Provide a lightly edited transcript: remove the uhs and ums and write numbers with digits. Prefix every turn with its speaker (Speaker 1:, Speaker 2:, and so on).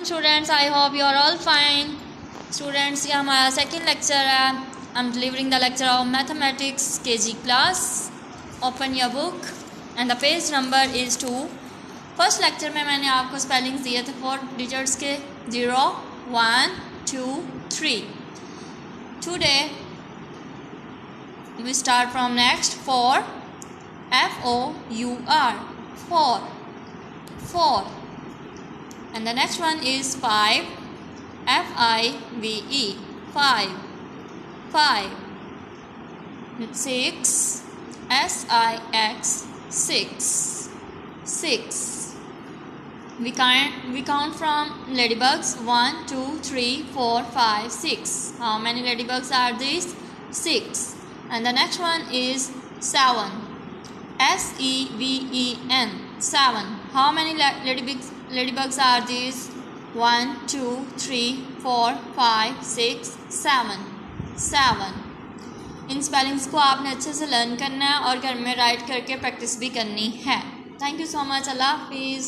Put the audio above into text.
Speaker 1: students, I hope you are all fine. Students, ये हमारा second lecture है. I'm delivering the lecture of mathematics KG class. Open your book and the page number is 2. First lecture में मैंने आपको spellings दिए थे 4 digits के 0, 1, 2, 3. Today we start from next 4. F-O-U-R, 4. And the next one is 5. F-I-V-E, 5. 6. S-I-X, 6. We count from ladybugs 1, 2, 3, 4, 5, 6. How many ladybugs are these? 6. And the next one is 7. S-E-V-E-N, 7. How many ladybugs are these? 1, 2, 3, 4, 5, 6, 7. In spellings को आपने अच्छे से learn करना है और घर में right करके प्रैक्टिस भी करनी है. Thank you so much. Allah हाफिज़.